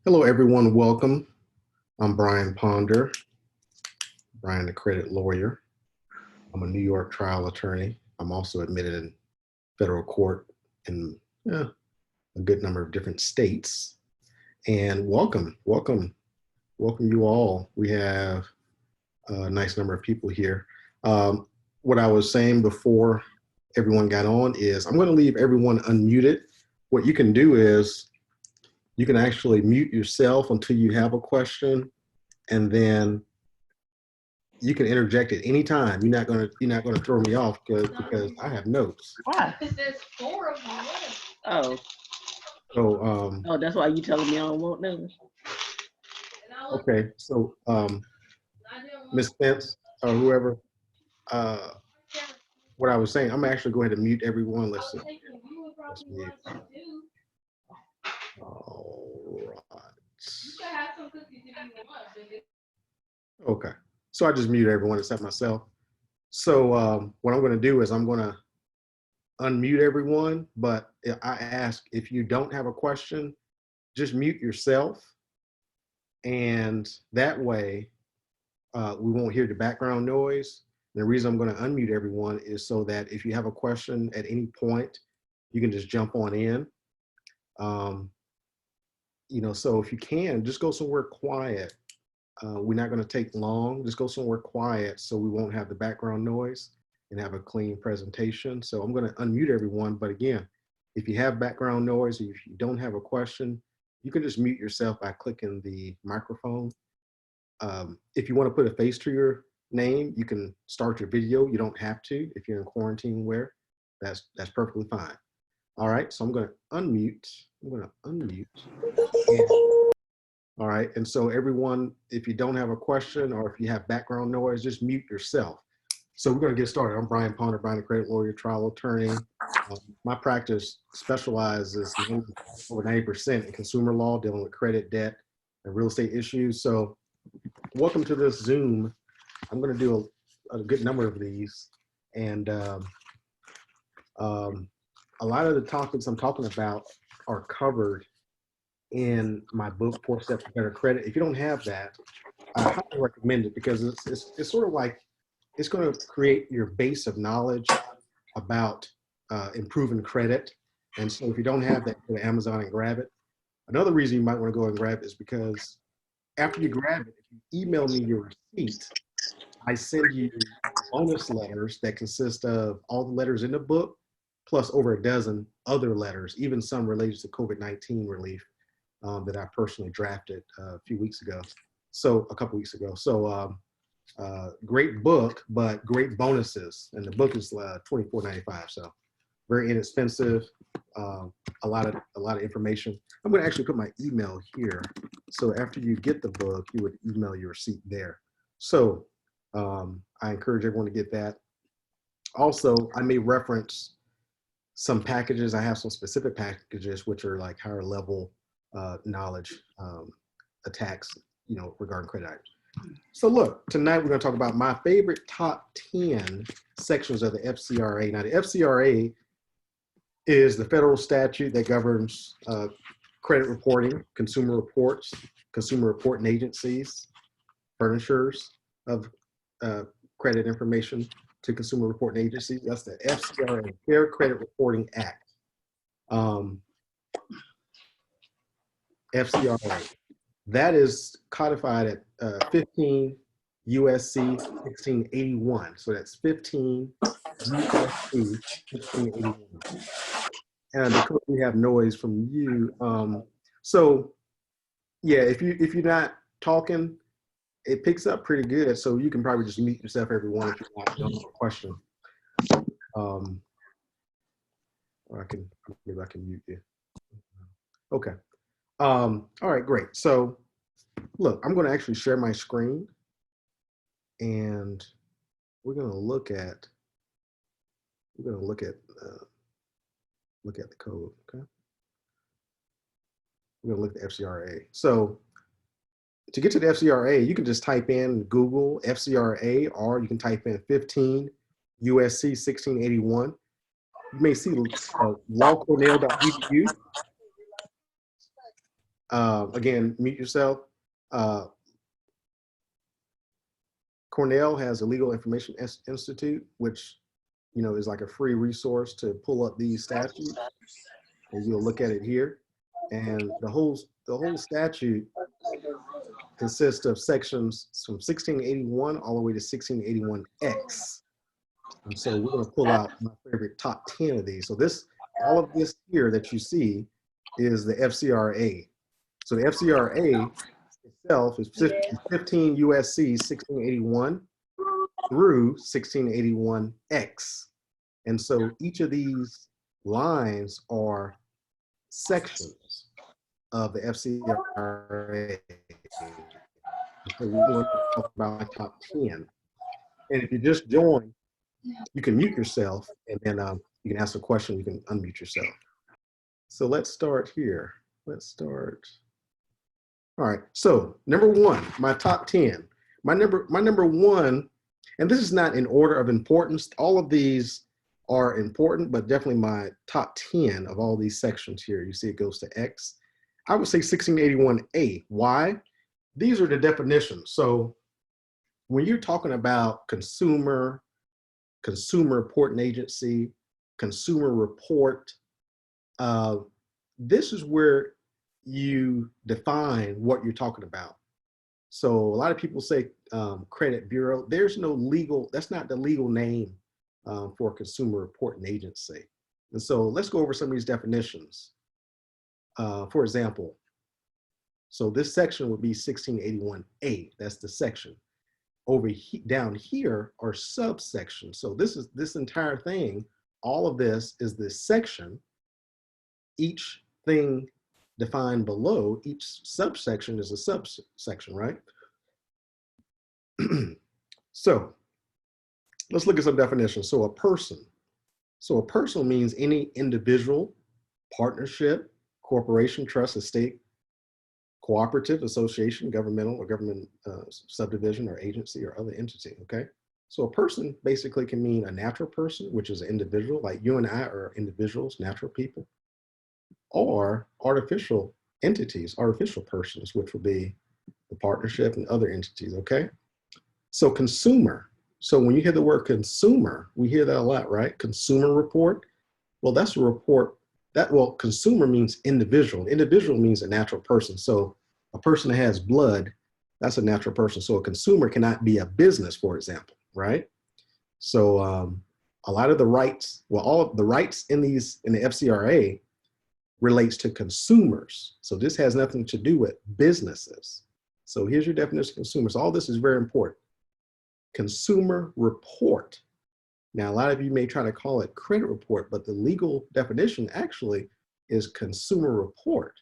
Hello, everyone. Welcome. I'm Brian Ponder, Brian, the credit lawyer. I'm a New York trial attorney. I'm also admitted in federal court in a good number of different states. And welcome you all. We have a nice number of people here. What I was saying before everyone got on is I'm going to leave everyone unmuted. What you can do is you can actually mute yourself until you have a question, and then you can interject at any time. You're not gonna throw me off because I have notes. Why? There's 4 of them. Oh, So that's why you telling me I don't want none. okay. So Ms. Spence or whoever, what I was saying, I'm actually go ahead and mute everyone. Let's see. Let's mute. All right. Okay. So I just mute everyone except myself. So what I'm going to do is I'm going to unmute everyone, but I ask if you don't have a question, just mute yourself. And that way we won't hear the background noise. And the reason I'm going to unmute everyone is so that if you have a question at any point, you can just jump on in. So if you can, just go somewhere quiet. We're not going to take long. Just go somewhere quiet so we won't have the background noise and have a clean presentation. So I'm going to unmute everyone. But again, if you have background noise or if you don't have a question, you can just mute yourself by clicking the microphone. If you want to put a face to your name, you can start your video. You don't have to. If you're in quarantine wear, that's perfectly fine. All right, so I'm going to unmute. All right, and so everyone, if you don't have a question or if you have background noise, just mute yourself. So we're going to get started. I'm Brian Ponder, Brian, the credit lawyer, trial attorney. My practice specializes over 90% in consumer law, dealing with credit, debt, and real estate issues. So welcome to this Zoom. I'm going to do a good number of these. And a lot of the topics I'm talking about are covered in my book, 4 Steps to Better Credit. If you don't have that, I highly recommend it because it's sort of like, it's going to create your base of knowledge about improving credit. And so if you don't have that, go to Amazon and grab it. Another reason you might want to go and grab it is because after you grab it, if you email me your receipt, I send you bonus letters that consist of all the letters in the book, plus over a dozen other letters, even some related to COVID-19 relief that I personally drafted a couple weeks ago. So great book, but great bonuses. And the book is $24.95. So very inexpensive, a lot of information. I'm going to actually put my email here. So after you get the book, you would email your receipt there. So I encourage everyone to get that. Also, I may reference some packages. I have some specific packages which are like higher level knowledge attacks, regarding credit items. So look, tonight we're going to talk about my favorite top 10 sections of the FCRA. Now the FCRA is the federal statute that governs credit reporting, consumer reports, consumer reporting agencies, furnishers of credit information to consumer reporting agencies. That's the FCRA, Fair Credit Reporting Act. FCRA. That is codified at 15 USC 1681. So that's 15 USC 1681. And because we have noise from you, so yeah, if you're not talking, it picks up pretty good. So you can probably just mute yourself everyone if you don't have a question. Or maybe I can mute you. Okay. All right, great. So look, I'm going to actually share my screen and we're going to look at the code. Okay. We're going to look at the FCRA. So to get to the FCRA, you can just type in Google FCRA, or you can type in 15 USC 1681. You may see lawcornell.edu. Again, mute yourself. Cornell has a Legal Information Institute, which is like a free resource to pull up these statutes, and you'll look at it here. And the whole statute consists of sections from 1681 all the way to 1681X. And so we're going to pull out my favorite top 10 of these. So all of this here that you see is the FCRA. So the FCRA itself is 15 USC 1681 through 1681X. And so each of these lines are sections of the FCRA. So we're going to talk about my top 10. And if you just join, you can mute yourself, and then you can ask a question, you can unmute yourself. So let's start here. Let's start. All right, so number one, my top 10. My number one, and this is not in order of importance. All of these are important, but definitely my top 10 of all these sections here. You see it goes to X. I would say 1681A. Why? These are the definitions. So when you're talking about consumer reporting agency, consumer report, this is where you define what you're talking about. So a lot of people say credit bureau. There's no legal, that's not the legal name for a consumer reporting agency. And so let's go over some of these definitions. For example, so this section would be 1681A, that's the section. Down here are subsections. So this entire thing, all of this is this section. Each thing defined below, each subsection is a subsection, right? So let's look at some definitions. So a person. So a person means any individual, partnership, corporation, trust, estate, cooperative, association, governmental or government subdivision or agency or other entity, okay? So a person basically can mean a natural person, which is an individual, like you and I are individuals, natural people, or artificial entities, artificial persons, which would be the partnership and other entities, okay? So consumer. So when you hear the word consumer, we hear that a lot, right? Consumer report. Well, that's a report consumer means individual. Individual means a natural person. So a person that has blood, that's a natural person. So a consumer cannot be a business, for example, right? So a lot of the rights, all of the rights in the FCRA relates to consumers. So this has nothing to do with businesses. So here's your definition of consumers. All this is very important. Consumer report. Now, a lot of you may try to call it credit report, but the legal definition actually is consumer report.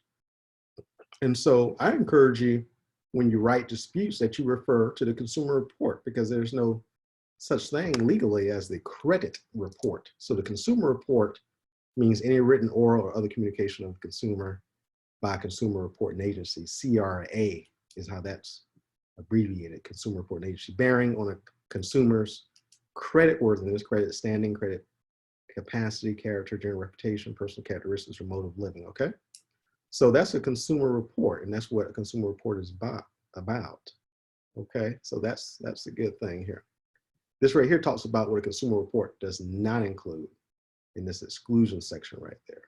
And so I encourage you, when you write disputes, that you refer to the consumer report, because there's no such thing legally as the credit report. So the consumer report means any written, oral, or other communication of the consumer by a consumer reporting agency. CRA is how that's abbreviated, consumer reporting agency, bearing on a consumer's credit worthiness, credit standing, credit capacity, character, general reputation, personal characteristics, or mode of living, okay? So that's a consumer report, and that's what a consumer report is about, okay? So that's a good thing here. This right here talks about what a consumer report does not include in this exclusion section right there.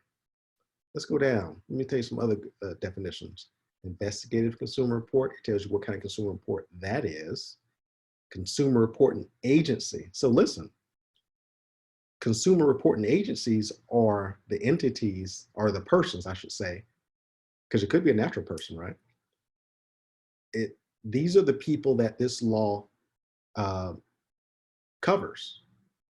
Let's go down. Let me tell you some other definitions. Investigative consumer report, it tells you what kind of consumer report that is. Consumer reporting agency. So listen, consumer reporting agencies are the entities, or the persons, I should say, because it could be a natural person, right? These are the people that this law covers.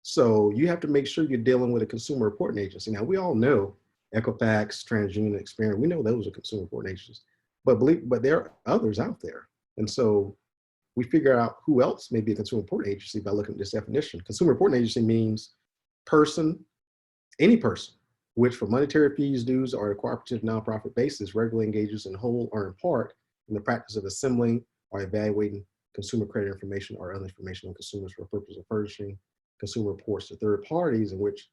So you have to make sure you're dealing with a consumer reporting agency. Now, we all know Equifax, TransUnion, Experian, we know those are consumer reporting agencies, but there are others out there. And so we figure out who else may be a consumer reporting agency by looking at this definition. Consumer reporting agency means person, any person, which for monetary fees, dues, or a cooperative nonprofit basis regularly engages in whole or in part in the practice of assembling or evaluating consumer credit information or other information on consumers for the purpose of furnishing consumer reports to third parties, in which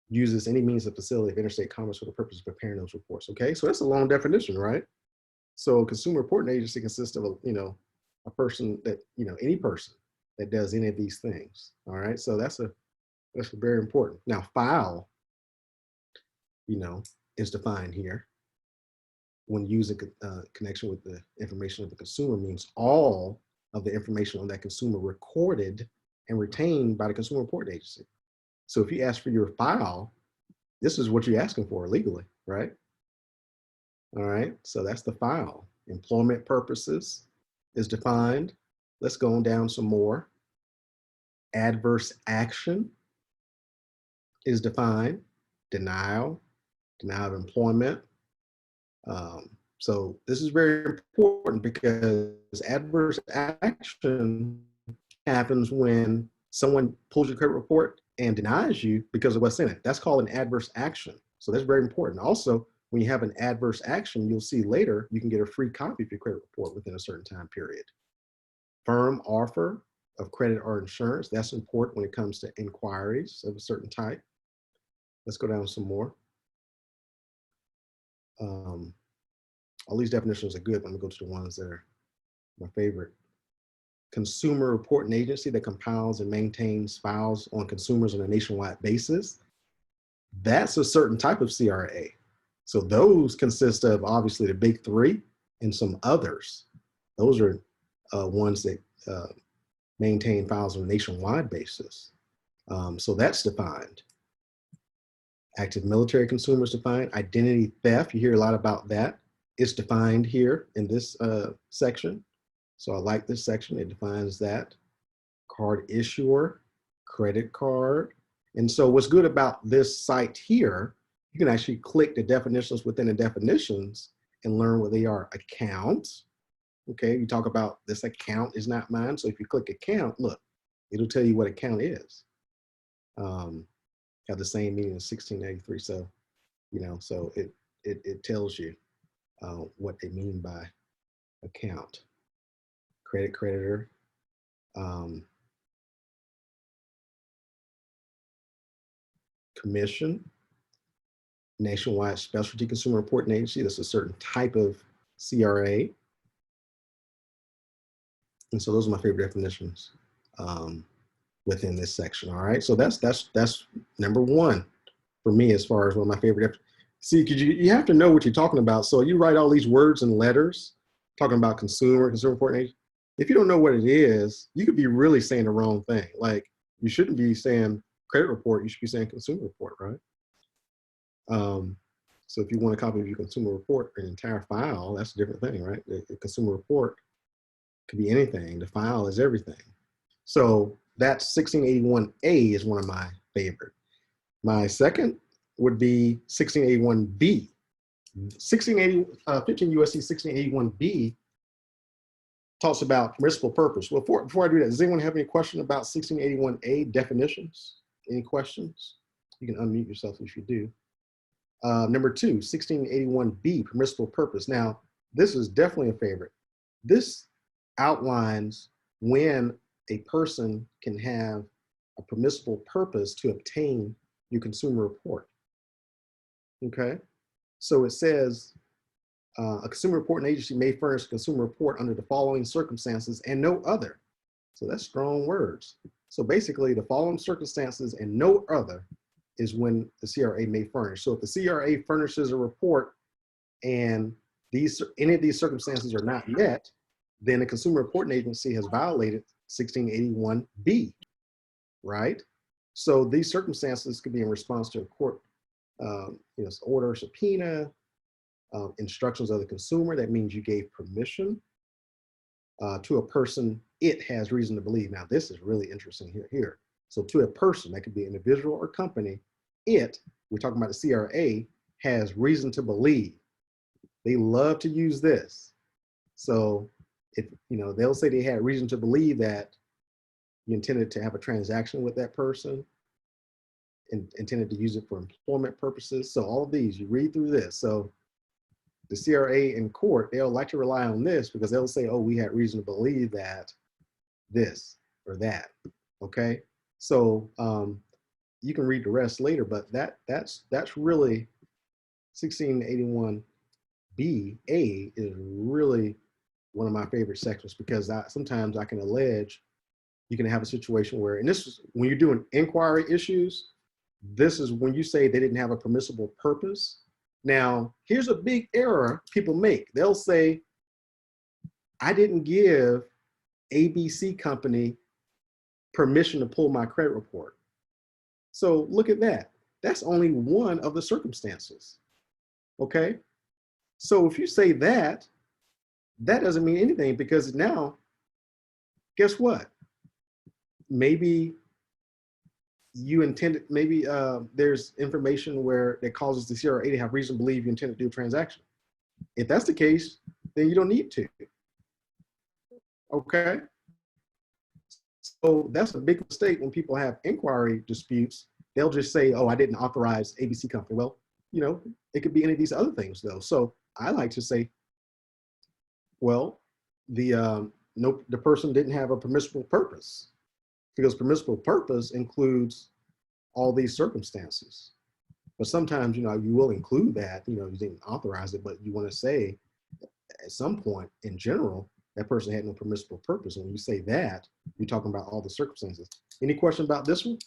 uses any means of facility of interstate commerce for the purpose of preparing those reports. Okay, so that's a long definition, right? So consumer reporting agency consists of, a person that, any person that does any of these things. All right. So that's very important. Now, file, is defined here. When using connection with the information of the consumer means all of the information on that consumer recorded and retained by the consumer reporting agency. So if you ask for your file, this is what you're asking for legally, right? All right, so that's the file. Employment purposes is defined. Let's go on down some more. Adverse action is defined. Denial of employment. So this is very important because adverse action happens when someone pulls your credit report and denies you because of what's in it. That's called an adverse action. So that's very important. Also, when you have an adverse action, you'll see later, you can get a free copy of your credit report within a certain time period. Firm offer of credit or insurance, that's important when it comes to inquiries of a certain type. Let's go down some more. All these definitions are good. I'm gonna go to the ones that are my favorite. Consumer reporting agency that compiles and maintains files on consumers on a nationwide basis. That's a certain type of CRA. So those consist of obviously the big three and some others. Those are ones that maintain files on a nationwide basis. So that's defined. Active military consumers defined. Identity theft, you hear a lot about that. It's defined here in this section. So I like this section, it defines that. Card issuer, credit card. And so what's good about this site here, you can actually click the definitions within the definitions and learn what they are. Account, okay, you talk about this account is not mine. So if you click account, look, it'll tell you what account is. Got the same meaning as 1683. So, so it tells you what they mean by account. Credit creditor, commission, nationwide specialty consumer reporting agency. That's a certain type of CRA. And so those are my favorite definitions within this section. All right, so that's number one for me as far as one of my favorite. See, because you have to know what you're talking about. So you write all these words and letters talking about consumer reporting agency. If you don't know what it is, you could be really saying the wrong thing. Like you shouldn't be saying credit report, you should be saying consumer report, right? So if you want a copy of your consumer report, an entire file, that's a different thing, right? The consumer report could be anything. The file is everything. So that's 1681A is one of my favorite. My second would be 1681B. 15 USC 1681B talks about permissible purpose. Well, before I do that, does anyone have any question about 1681A definitions? Any questions? You can unmute yourself if you do. Number two, 1681B, permissible purpose. Now, this is definitely a favorite. This outlines when a person can have a permissible purpose to obtain your consumer report. Okay, so it says a consumer reporting agency may furnish a consumer report under the following circumstances and no other. So that's strong words. So basically the following circumstances and no other is when the CRA may furnish. So if the CRA furnishes a report and any of these circumstances are not met, then the consumer reporting agency has violated 1681B, right? So these circumstances could be in response to a court order, subpoena, instructions of the consumer. That means you gave permission to a person it has reason to believe. Now, this is really interesting here. So to a person, that could be an individual or company, we're talking about the CRA, has reason to believe. They love to use this. So if, they'll say they had reason to believe that you intended to have a transaction with that person and intended to use it for employment purposes. So all of these, you read through this. So the CRA in court, they'll like to rely on this because they'll say, oh, we had reason to believe that this or that, okay? So you can read the rest later, but that's really 1681B A is really one of my favorite sections because sometimes I can allege you can have a situation where, and this is when you're doing inquiry issues, this is when you say they didn't have a permissible purpose. Now, here's a big error people make. They'll say, I didn't give ABC company permission to pull my credit report. So look at that. That's only one of the circumstances. Okay. So if you say that, that doesn't mean anything because now, guess what? Maybe you intended, maybe there's information where that causes the CRA to have reason to believe you intend to do a transaction. If that's the case, then you don't need to. Okay. So that's a big mistake when people have inquiry disputes. They'll just say, oh, I didn't authorize ABC company. Well, you know, it could be any of these other things though. So I like to say, well, the person didn't have a permissible purpose because permissible purpose includes all these circumstances. But sometimes, you know, you will include that, you know, you didn't authorize it, but you want to say at some point in general, that person had no permissible purpose. And when you say that, you're talking about all the circumstances. Any question about this one?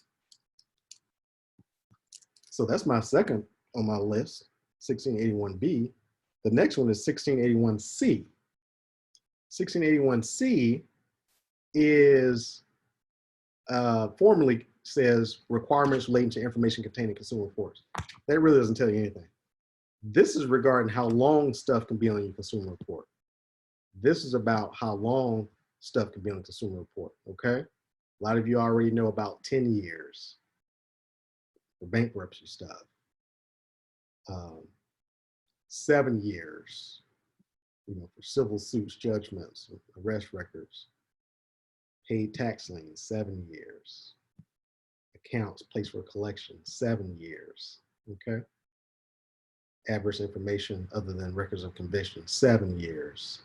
So that's my second on my list, 1681B. The next one is 1681C. 1681C is formally says requirements relating to information contained in consumer reports. That really doesn't tell you anything. This is regarding how long stuff can be on your consumer report. This is about how long stuff can be on a consumer report, okay? A lot of you already know about 10 years for bankruptcy stuff. 7 years, you know, for civil suits, judgments, arrest records, paid tax liens, 7 years. Accounts placed for collection, 7 years, okay? Adverse information other than records of conviction, 7 years.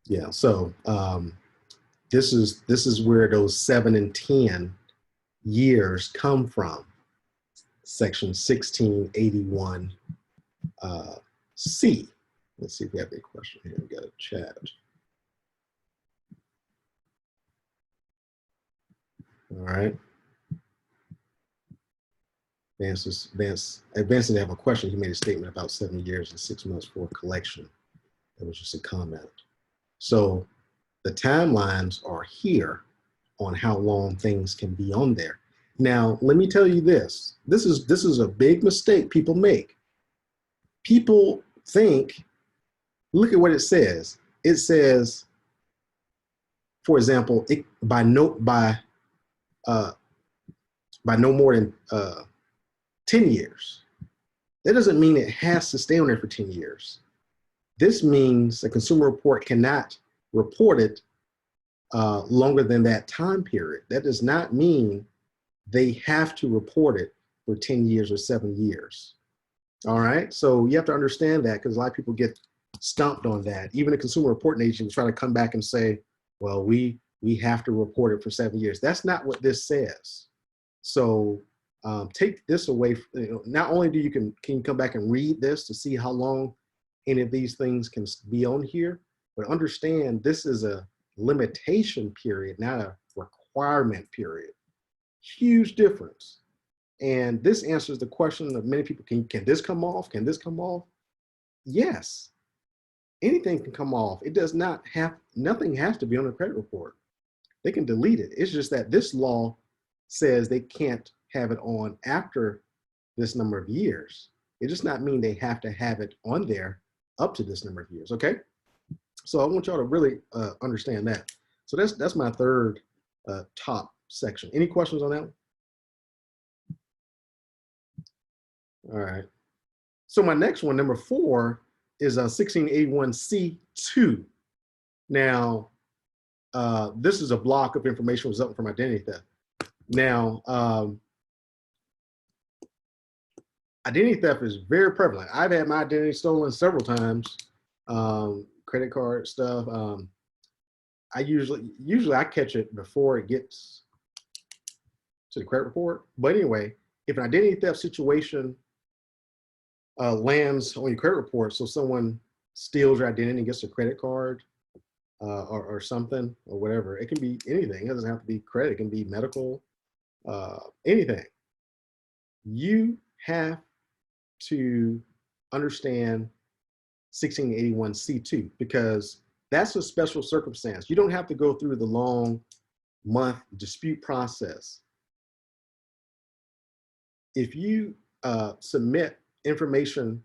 Yeah, so this is where those 7 and 10 years come from. Section 1681 C. Let's see if we have any question here. We got a chat. All right. Advance didn't have a question. He made a statement about 7 years and 6 months for collection. That was just a comment. So the timelines are here on how long things can be on there. Now, let me tell you this. This is a big mistake people make. People think, look at what it says. It says, for example, by no more than 10 years. That doesn't mean it has to stay on there for 10 years. This means a consumer report cannot report it longer than that time period. That does not mean they have to report it for 10 years or 7 years. All right, so you have to understand that because a lot of people get stumped on that. Even a consumer reporting agent is trying to come back and say, well, we have to report it for 7 years. That's not what this says. So take this away. You know, not only can you come back and read this to see how long any of these things can be on here, but understand this is a limitation period, not a requirement period. Huge difference. And this answers the question of many people, can this come off? Can this come off? Yes, anything can come off. It does not have, nothing has to be on a credit report. They can delete it. It's just that this law says they can't have it on after this number of years. It does not mean they have to have it on there up to this number of years, okay? So I want y'all to really understand that. So that's my third top section. Any questions on that one? All right. So my next one, number 4, is 1681C2. Now, this is a block of information resulting from identity theft. Now, identity theft is very prevalent. I've had my identity stolen several times. Credit card stuff. I usually I catch it before it gets to the credit report. But anyway, if an identity theft situation lands on your credit report, so someone steals your identity and gets a credit card or something or whatever, it can be anything. It doesn't have to be credit. It can be medical, anything. You have to understand 1681C2 because that's a special circumstance. You don't have to go through the long month dispute process. If you submit information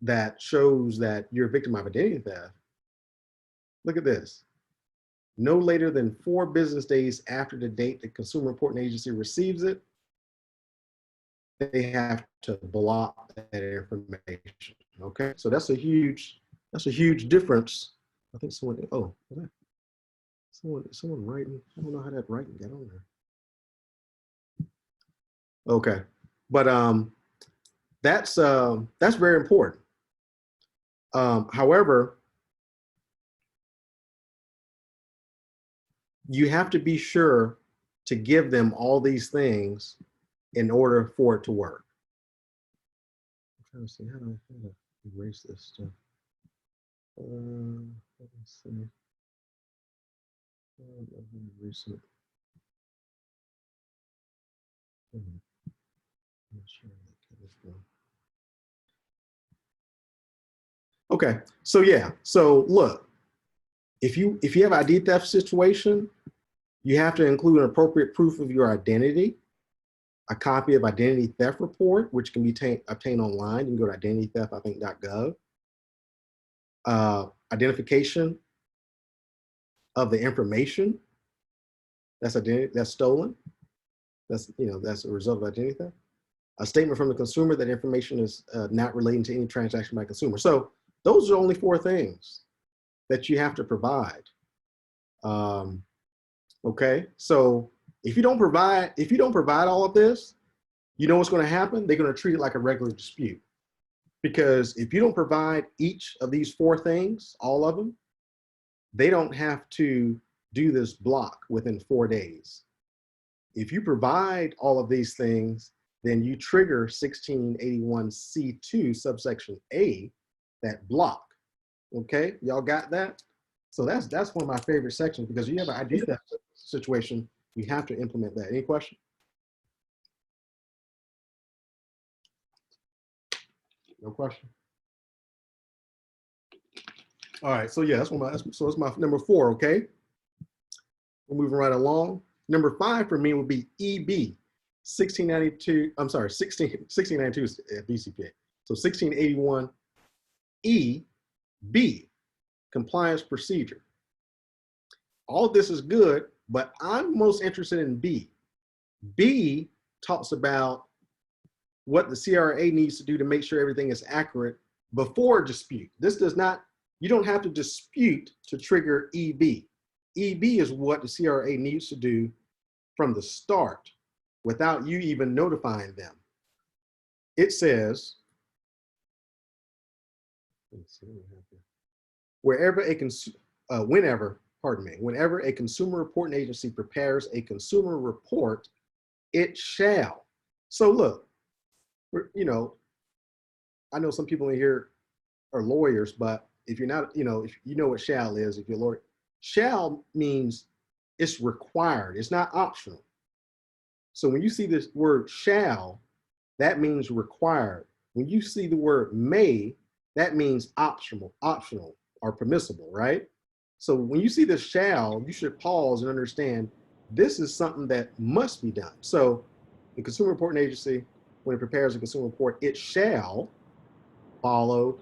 that shows that you're a victim of identity theft, look at this. No later than 4 business days after the date the Consumer Reporting Agency receives it, they have to block that information. Okay, so that's a huge difference. I think someone, oh, someone writing. I don't know how that writing got on there. Okay, but that's very important. However, you have to be sure to give them all these things in order for it to work. I'm trying to see how do I erase this stuff. Let's see. Erase it. I'm not sure. Okay, so yeah, so look, if you have an ID theft situation, you have to include an appropriate proof of your identity, a copy of identity theft report, which can be obtained online. You can go to identitytheft.gov. Identification of the information that's stolen. That's a result of identity theft. A statement from the consumer that information is not relating to any transaction by consumer. So those are only 4 things that you have to provide. Okay, so if you don't provide all of this, you know what's going to happen? They're going to treat it like a regular dispute. Because if you don't provide each of these 4 things, all of them, they don't have to do this block within 4 days. If you provide all of these things, then you trigger 1681C2 subsection A, that block. Okay, y'all got that? So that's one of my favorite sections because you have an ID theft situation, you have to implement that. Any question? No question. All right, so yeah, that's my number 4. Okay, we're moving right along. Number 5 for me would be EB, 1692. I'm sorry, 1692 is BCPA. So 1681 EB, compliance procedure. All of this is good, but I'm most interested in B. B talks about what the CRA needs to do to make sure everything is accurate before dispute. This does not, you don't have to dispute to trigger EB. EB is what the CRA needs to do from the start without you even notifying them. It says, whenever a consumer reporting agency prepares a consumer report, it shall. So look, I know some people in here are lawyers, but if you're not, if you know what shall is, if you're a lawyer, shall means it's required. It's not optional. So when you see this word shall, that means required. When you see the word may, that means optional or permissible, right? So when you see the shall, you should pause and understand this is something that must be done. So the consumer reporting agency, when it prepares a consumer report, it shall follow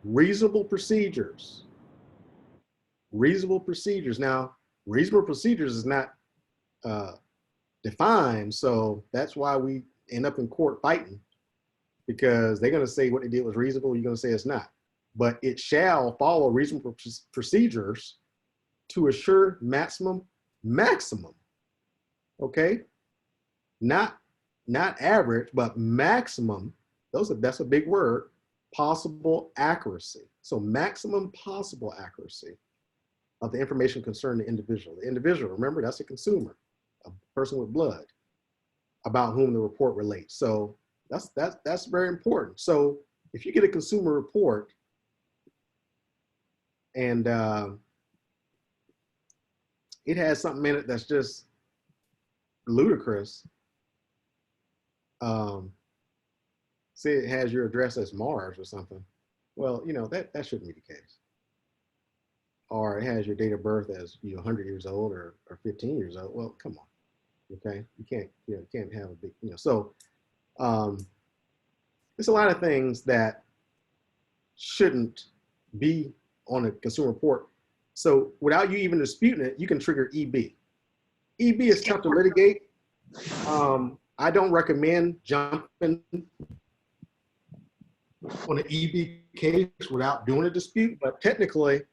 reasonable procedures. Reasonable procedures. Now, reasonable procedures is not defined, so that's why we end up in court fighting, because they're going to say what they did was reasonable, you're going to say it's not. But it shall follow reasonable procedures to assure maximum, okay? Not average, but maximum, that's a big word, possible accuracy. So maximum possible accuracy of the information concerning the individual. The individual, remember, that's a consumer, a person with blood. about whom the report relates. So that's very important. So if you get a consumer report and it has something in it that's just ludicrous, say it has your address as Mars or something, well, you know, that shouldn't be the case. Or it has your date of birth as 100 years old or 15 years old. Well, come on, okay, you can't have a big, so there's a lot of things that shouldn't be on a consumer report. So without you even disputing it, you can trigger EB. EB is tough to litigate. I don't recommend jumping on an EB case without doing a dispute, but technically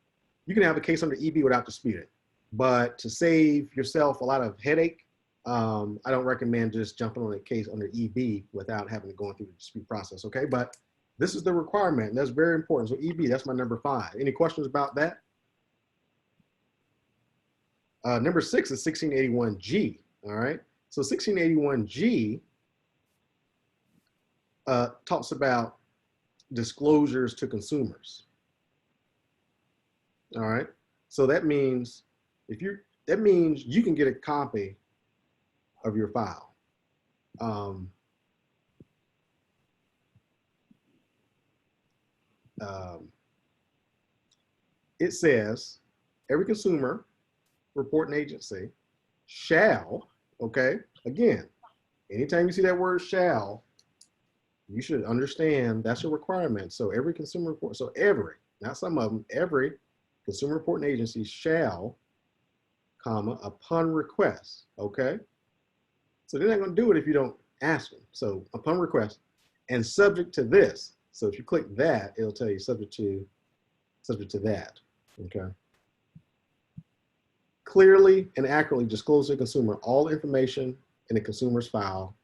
you can have a case under EB without disputing. But to save yourself a lot of headache, I don't recommend just jumping on a case under EB without having to go through the dispute process, okay? But this is the requirement, and that's very important. So EB, that's my number 5. Any questions about that? Number 6 is 1681G, all right? So 1681G talks about disclosures to consumers. All right. So that means that means you can get a copy of your file. It says every consumer reporting agency shall, okay, again, anytime you see that word shall, you should understand that's a requirement. So every consumer report, so every, not some of them, every consumer reporting agency shall, comma, upon request, okay? So they're not gonna do it if you don't ask them. So upon request and subject to this. So if you click that, it'll tell you subject to that, okay? Clearly and accurately disclose to the consumer all information in the consumer's file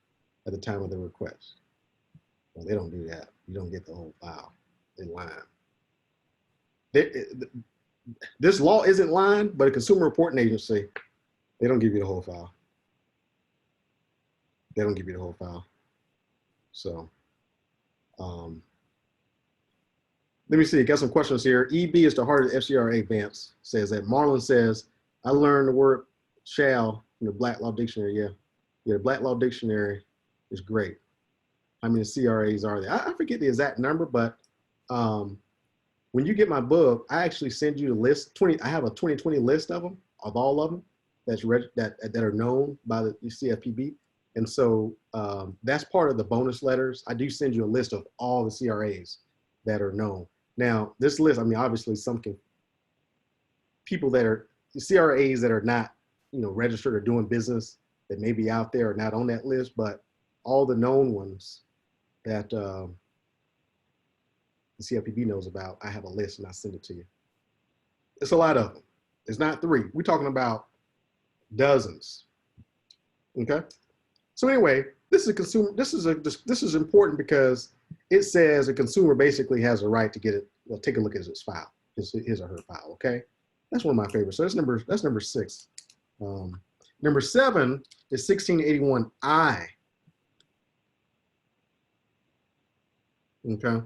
at the time of the request. Well, they don't do that. You don't get the whole file in line. This law isn't line, but a consumer reporting agency, they don't give you the whole file. They don't give you the whole file. So let me see, got some questions here. EB is the heart of the FCRA. Vance says that. Marlon says, I learned the word shall in the Black Law Dictionary. Yeah, the Black Law Dictionary is great. How many CRAs are there? I forget the exact number, but when you get my book, I actually send you the list. I have a 2020 list of them, of all of them that are known by the CFPB. And so that's part of the bonus letters. I do send you a list of all the CRAs that are known. Now, this list, I mean, obviously people that are CRAs that are not, registered or doing business that may be out there are not on that list, but all the known ones that the CFPB knows about, I have a list and I send it to you. It's a lot of them. It's not 3. We're talking about dozens. Okay. So anyway, this is a consumer. This is important because it says a consumer basically has a right to get it. Well, take a look at his file, his or her file. Okay, that's one of my favorites. So that's number 6. Number 7 is 1681I. Okay.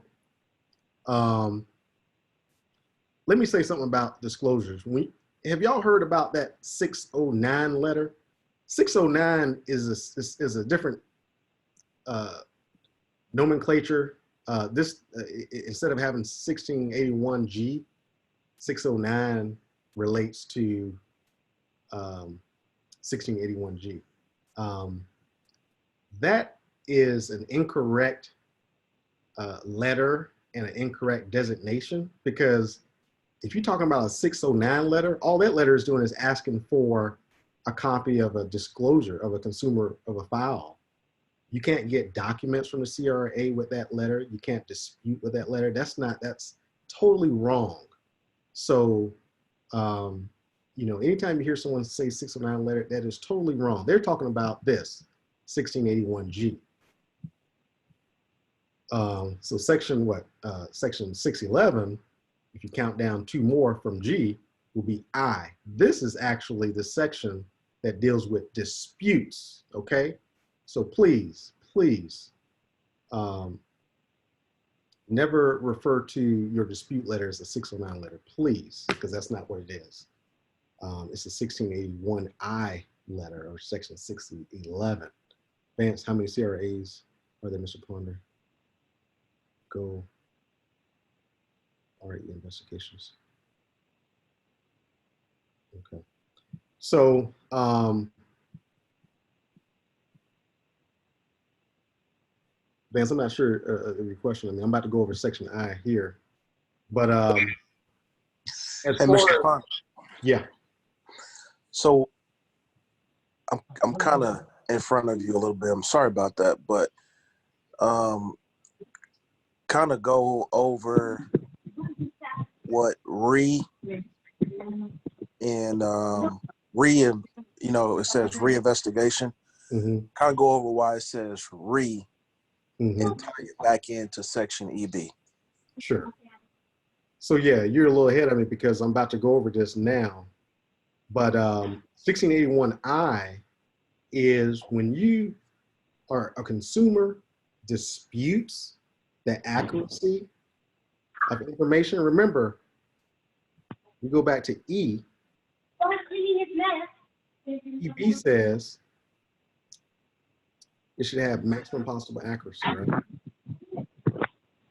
Let me say something about disclosures. Have y'all heard about that 609 letter? 609 is a different nomenclature. Instead of having 1681G, 609 relates to 1681G. That is an incorrect letter and an incorrect designation, because if you're talking about a 609 letter, all that letter is doing is asking for a copy of a disclosure of a consumer of a file. You can't get documents from the CRA with that letter. You can't dispute with that letter. That's totally wrong. So, anytime you hear someone say 609 letter, that is totally wrong. They're talking about this 1681G. So section 611, if you count down 2 more from G, will be I. This is actually the section that deals with disputes, okay? So please, please, never refer to your dispute letter as a 609 letter, please, because that's not what it is. It's a 1681I letter, or section 6011. Vance, how many CRAs are there, Mr. Ponder? Go RE investigations. Okay. So, Vance, I'm not sure of your question. I mean, I'm about to go over section I here, but as Hey, far Mr. as, Pond. yeah, So I'm kind of in front of you a little bit. I'm sorry about that, but kind of go over what and it says reinvestigation. mm-hmm, Kind of go over why it says mm-hmm, and tie it back into section EB. sure. So yeah, you're a little ahead of me because I'm about to go over this now. But 1681I is when you or a consumer disputes the accuracy of information. Remember, we go back to E. EB says it should have maximum possible accuracy, right?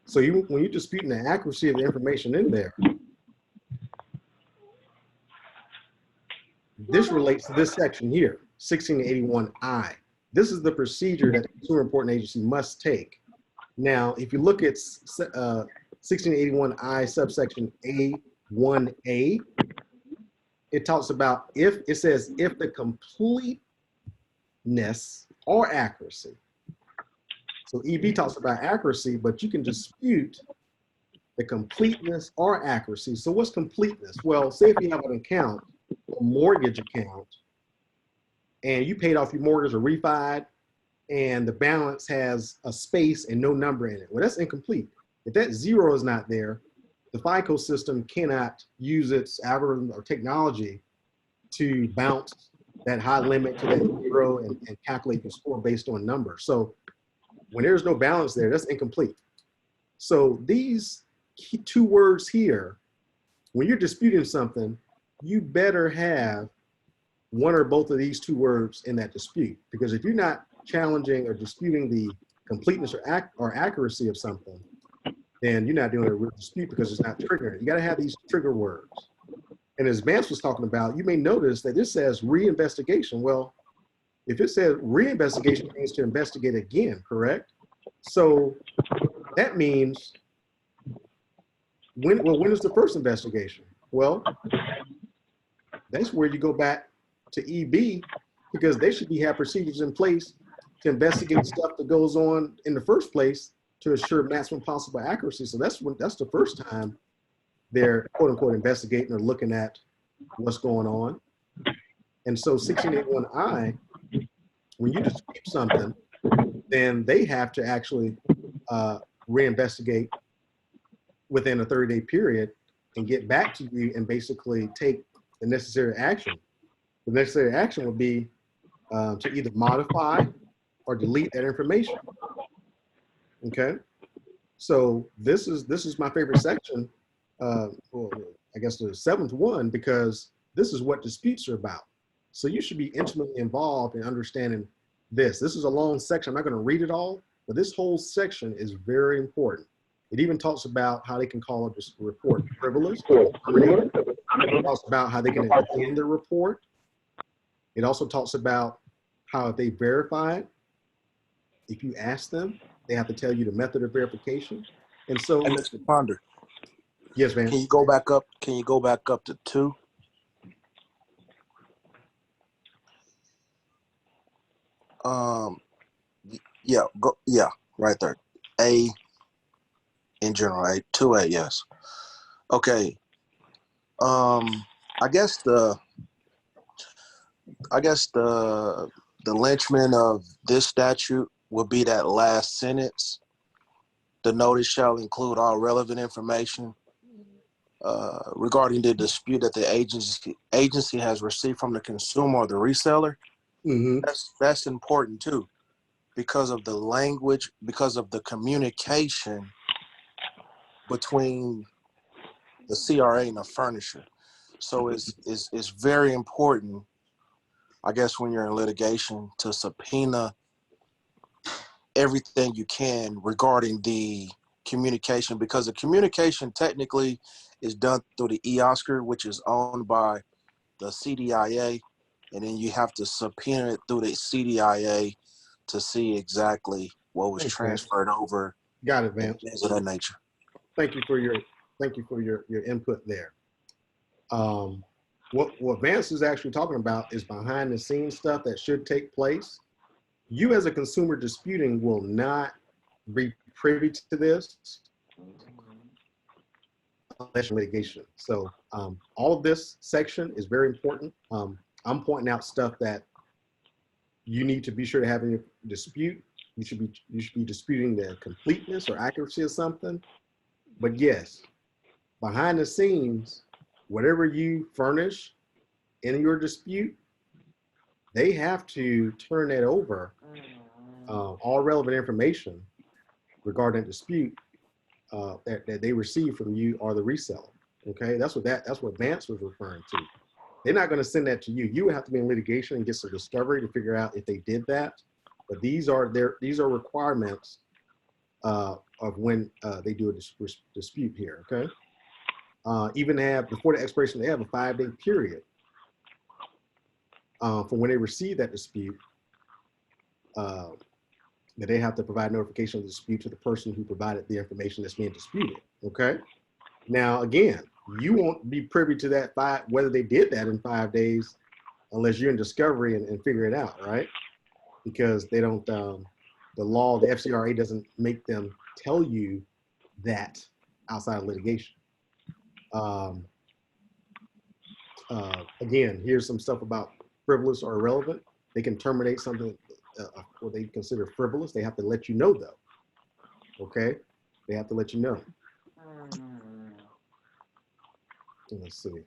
So when you're disputing the accuracy of the information in there, this relates to this section here, 1681I. This is the procedure that the Consumer Reporting Agency must take. Now, if you look at 1681I subsection A1A, it talks about if the completeness or accuracy. So EB talks about accuracy, but you can dispute the completeness or accuracy. So what's completeness? Well, say if you have an account, a mortgage account, and you paid off your mortgage or refied, and the balance has a space and no number in it. Well, that's incomplete. If that zero is not there, the FICO system cannot use its algorithm or technology to bounce that high limit to that zero and calculate the score based on numbers. So when there's no balance there, that's incomplete. So these two words here, when you're disputing something, you better have one or both of these two words in that dispute. Because if you're not challenging or disputing the completeness or accuracy of something, then you're not doing a real dispute because it's not triggering. You got to have these trigger words. And as Vance was talking about, you may notice that this says reinvestigation. Well, if it says reinvestigation, it means to investigate again, correct? So that means when is the first investigation? Well, that's where you go back to EB, because they should have procedures in place to investigate stuff that goes on in the first place to assure maximum possible accuracy. So that's the first time they're quote unquote investigating or looking at what's going on. And so 1681I, when you dispute something, then they have to actually reinvestigate within a 30-day period and get back to you and basically take the necessary action. The necessary action would be to either modify or delete that information. Okay, so this is my favorite section. Well, I guess the 7th one, because this is what disputes are about. So you should be intimately involved in understanding this. This is a long section. I'm not going to read it all, but this whole section is very important. It even talks about how they can call a report privileged. It talks about how they can extend the report. It also talks about how if they verify it, if you ask them, they have to tell you the method of verification. And so, And Mr. Ponder, yes, man. can you go back up? Can you go back up to 2? Yeah, right there. A in general, 2A, yes. Okay. I guess the linchpin of this statute would be that last sentence. The notice shall include all relevant information regarding the dispute that the agency has received from the consumer or the reseller. Mm-hmm. That's important too, because of the language, because of the communication between the CRA and the furnisher. So it's very important, I guess, when you're in litigation to subpoena everything you can regarding the communication, because the communication technically is done through the eOscar, which is owned by the CDIA, and then you have to subpoena it through the CDIA to see exactly what was Thanks, transferred over Got it, and Vance. things of that nature. Thank you for your input there. What Vance is actually talking about is behind the scenes stuff that should take place. You as a consumer disputing will not be privy to this unless you're in litigation. So all of this section is very important. I'm pointing out stuff that you need to be sure to have in your dispute. You should be disputing the completeness or accuracy of something. But yes, behind the scenes, whatever you furnish in your dispute, they have to turn that over. All relevant information regarding dispute that they receive from you or the reseller. Okay, that's what Vance was referring to. They're not going to send that to you. You would have to be in litigation and get some discovery to figure out if they did that. But these are requirements of when they do a dispute here. Okay, even before the expiration, they have a 5-day period from when they receive that dispute. That they have to provide notification of the dispute to the person who provided the information that's being disputed. Okay. Now, again, you won't be privy to that whether they did that in 5 days, unless you're in discovery and figure it out, right? Because they don't. The law, the FCRA doesn't make them tell you that outside of litigation. Again, here's some stuff about frivolous or irrelevant. They can terminate something what they consider frivolous. They have to let you know, though. Okay, they have to let you know. Let's see.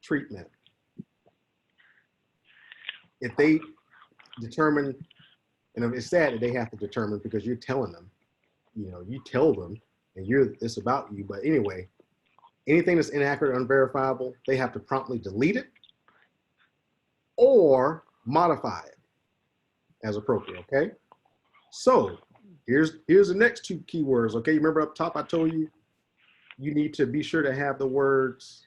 Treatment. If they determine, and it's sad that they have to determine because you're telling them, you tell them, and it's about you. But anyway, anything that's inaccurate or unverifiable, they have to promptly delete it or modify it as appropriate. Okay. So here's the next 2 keywords. Okay. You remember up top I told you need to be sure to have the words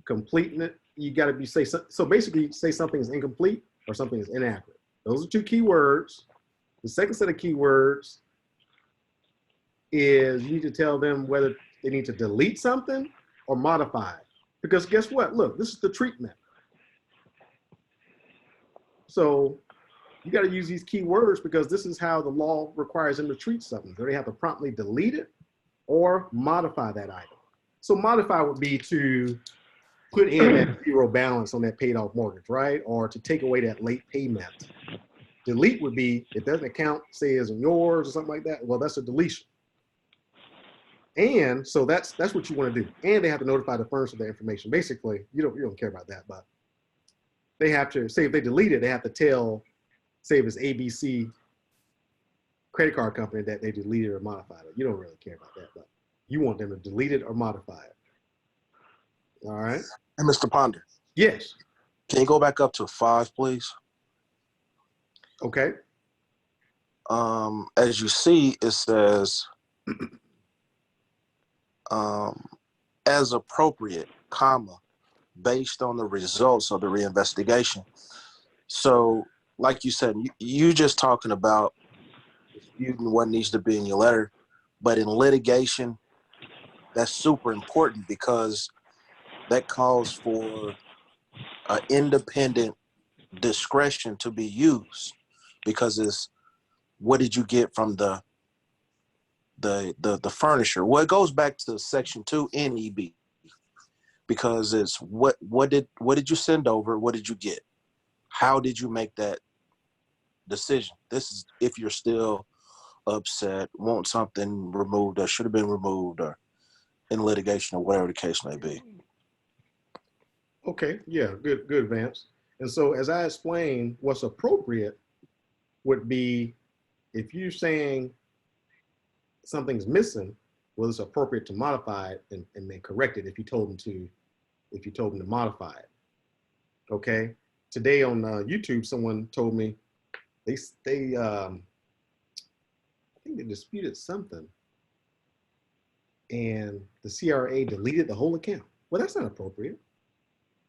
complete in it. You got to be so basically say something is incomplete or something is inaccurate. Those are 2 keywords. The second set of keywords is you need to tell them whether they need to delete something or modify it. Because guess what? Look, this is the treatment. So you got to use these keywords because this is how the law requires them to treat something. So they have to promptly delete it or modify that item. So modify would be to put in that 0 balance on that paid off mortgage, right? Or to take away that late payment. Delete would be, it doesn't account, say isn't yours or something like that. Well, that's a deletion. And so that's what you want to do. And they have to notify the furnisher of the information. Basically, you don't care about that, but they have to say if they delete it, they have to tell, say if it's ABC credit card company that they deleted or modified it. You don't really care about that, but you want them to delete it or modify it. All right. And Mr. Ponder. Yes. Can you go back up to 5, please? Okay. As you see, it says, as appropriate, comma, based on the results of the reinvestigation. So, like you said, you just talking about disputing what needs to be in your letter, but in litigation, that's super important because that calls for an independent discretion to be used, because it's what did you get from the furnisher. Well, it goes back to section 2 NEB, because it's what did you send over, what did you get, how did you make that decision. This is if you're still upset, want something removed or should have been removed, or in litigation or whatever the case may be. Okay, yeah, good, Vance. And so as I explained, what's appropriate would be if you're saying something's missing, well, it's appropriate to modify it and then correct it if you told them to modify it. Okay. Today on YouTube, someone told me I think they disputed something, and the CRA deleted the whole account. Well, that's not appropriate.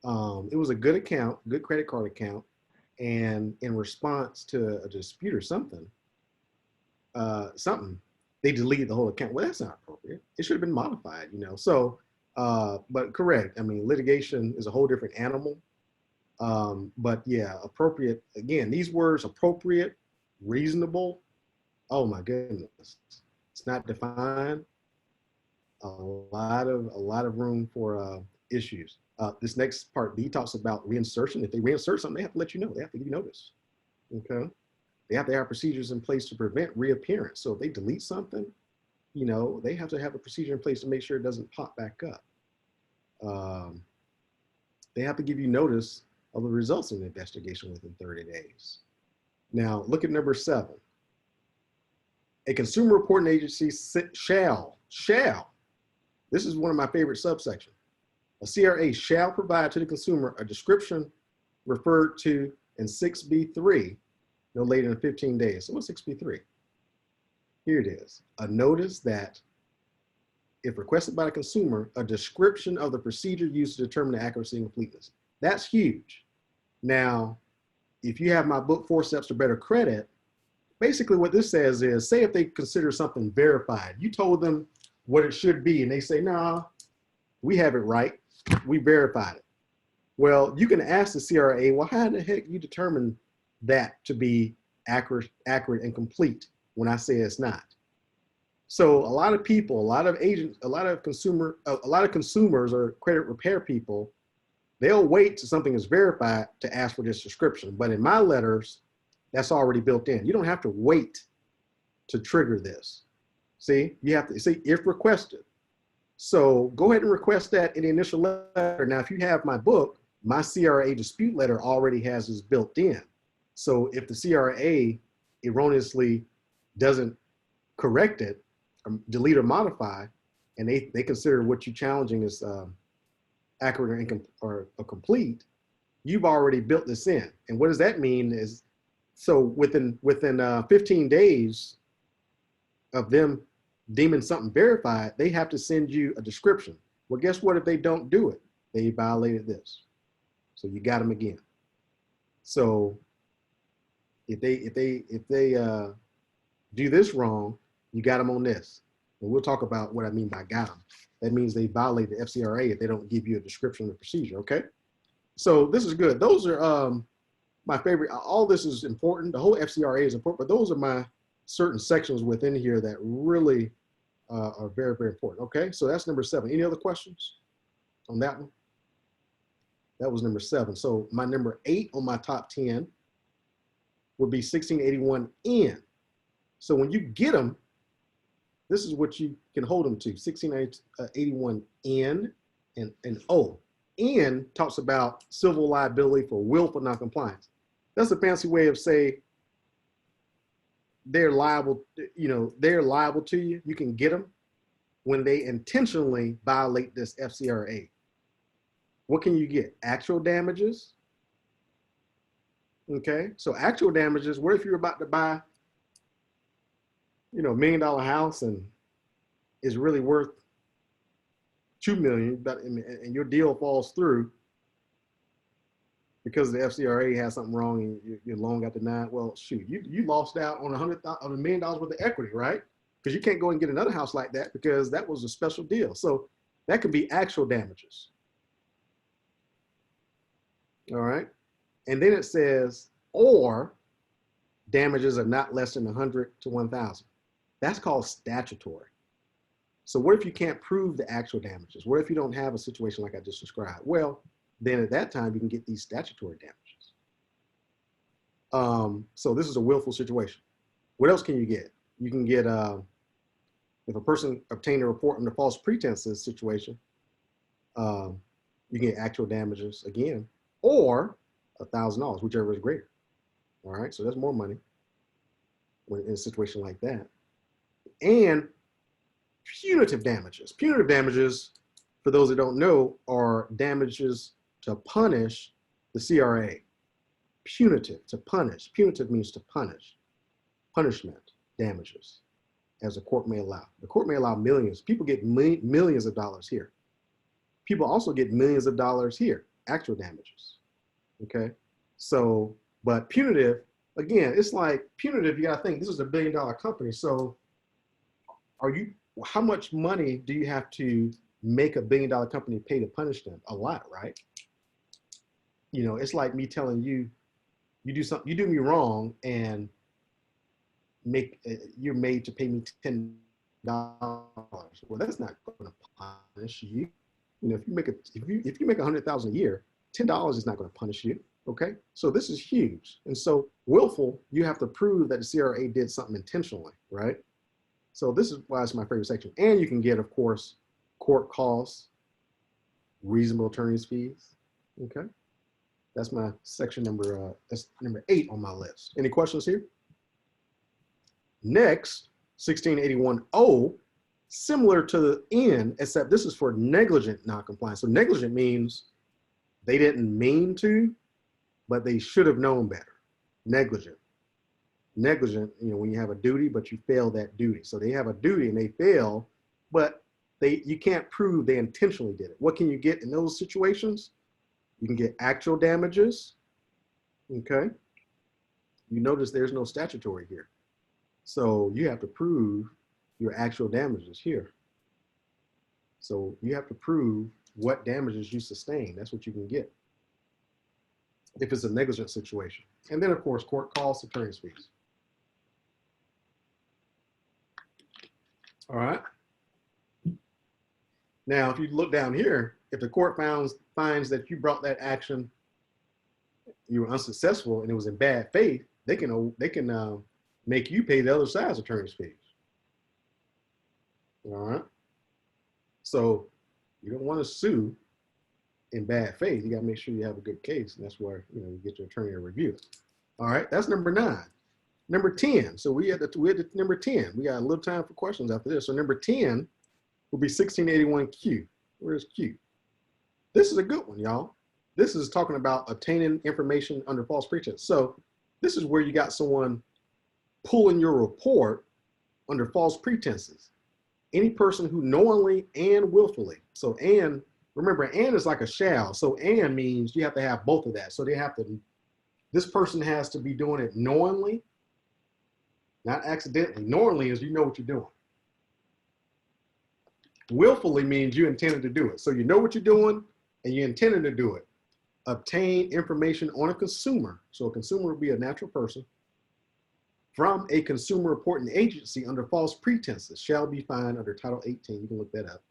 It was a good account, good credit card account, and in response to a dispute or something, they deleted the whole account. Well, that's not appropriate. It should have been modified, you know. So, but correct. I mean, litigation is a whole different animal. But yeah, appropriate. Again, these words: appropriate, reasonable. Oh my goodness, it's not defined. A lot of room for issues. This next part B talks about reinsertion. If they reinsert something, they have to let you know. They have to give you notice. Okay. They have to have procedures in place to prevent reappearance. So if they delete something, you know, they have to have a procedure in place to make sure it doesn't pop back up. They have to give you notice of the results of the investigation within 30 days. Now, look at number 7. A consumer reporting agency shall, this is one of my favorite subsections. A CRA shall provide to the consumer a description referred to in 6B3 no later than 15 days. So what's 6B3? Here it is. A notice that, if requested by the consumer, a description of the procedure used to determine the accuracy and completeness. That's huge. Now, if you have my book, 4 Steps to Better Credit, basically what this says is, say if they consider something verified, you told them what it should be, and they say, nah, we have it right. We verified it. Well, you can ask the CRA, well, how the heck you determine that to be accurate and complete when I say it's not? So a lot of people, a lot of agents, a lot of consumers or credit repair people, they'll wait till something is verified to ask for this description. But in my letters, that's already built in. You don't have to wait to trigger this. See, you have to see if requested. So go ahead and request that in the initial letter. Now, if you have my book, my CRA dispute letter already has this built in. So if the CRA erroneously doesn't correct it, or delete or modify, and they consider what you're challenging is accurate or complete, you've already built this in. And what does that mean is, so within 15 days of them deeming something verified, they have to send you a description. Well, guess what? If they don't do it, they violated this. So you got them again. So if they do this wrong, you got them on this. And we'll talk about what I mean by got them. That means they violate the FCRA if they don't give you a description of the procedure, okay? So this is good. Those are my favorite. All this is important. The whole FCRA is important, but those are my certain sections within here that really are very, very important, okay? So that's number 7. Any other questions on that one? That was number 7. So my number 8 on my top 10 would be 1681N. So when you get them, this is what you can hold them to, 1681N and O. N talks about civil liability for willful noncompliance. That's a fancy way of saying they're liable, you know, they're liable to you. You can get them when they intentionally violate this FCRA. What can you get? Actual damages. Okay, so actual damages, what if you're about to buy, you know, $1 million house and is really worth $2 million, but and your deal falls through because the FCRA has something wrong and your loan got denied? Well, shoot, you lost out on $1 million worth of equity, right? Because you can't go and get another house like that because that was a special deal. So that could be actual damages. All right. And then it says, or damages are not less than 100 to 1,000. That's called statutory. So what if you can't prove the actual damages? What if you don't have a situation like I just described? Well, then at that time, you can get these statutory damages. So this is a willful situation. What else can you get? You can get, if a person obtained a report under false pretenses situation, you can get actual damages again, or $1,000, whichever is greater. All right, so that's more money. when in a situation like that. And punitive damages. Punitive damages, for those that don't know, are damages to punish the CRA. Punitive, to punish. Punitive means to punish. Punishment, damages, as a court may allow. The court may allow millions. People get millions of dollars here. People also get millions of dollars here, actual damages. Okay? So, but punitive, again, it's like punitive, you gotta think, this is $1 billion company. So how much money do you have to make $1 billion company pay to punish them? A lot, right? You know, it's like me telling you, you do something, you do me wrong, and you're made to pay me $10. Well, that's not going to punish you. You know, if you make 100,000 a year, $10 is not going to punish you. Okay, so this is huge. And so willful, you have to prove that the CRA did something intentionally, right? So this is why it's my favorite section. And you can get, of course, court costs, reasonable attorney's fees. Okay, that's my section that's number 8 on my list. Any questions here? Next, 1681O, similar to the N, except this is for negligent noncompliance. So negligent means they didn't mean to, but they should have known better. Negligent. Negligent, you know, when you have a duty, but you fail that duty. So they have a duty and they fail, but you can't prove they intentionally did it. What can you get in those situations? You can get actual damages. Okay. You notice there's no statutory here. So you have to prove your actual damages here. So you have to prove what damages you sustain. That's what you can get if it's a negligent situation. And then, of course, court costs, attorney's fees. All right. Now, if you look down here, if the court finds that you brought that action, you were unsuccessful, and it was in bad faith, they can make you pay the other side's attorney's fees. All right. So you don't want to sue in bad faith. You got to make sure you have a good case, and that's where you get your attorney to review it. All right, that's number 9. Number 10. So we had number 10. We got a little time for questions after this. So number 10 will be 1681Q. Where's Q? This is a good one, y'all. This is talking about obtaining information under false pretense. So this is where you got someone pulling your report under false pretenses. Any person who knowingly and willfully. So and, remember, and is like a shall. So and means you have to have both of that. So this person has to be doing it knowingly, not accidentally. Knowingly is you know what you're doing. Willfully means you intended to do it. So you know what you're doing and you intended to do it. Obtain information on a consumer. So a consumer would be a natural person from a consumer reporting agency under false pretenses shall be fined under Title 18. You can look that up.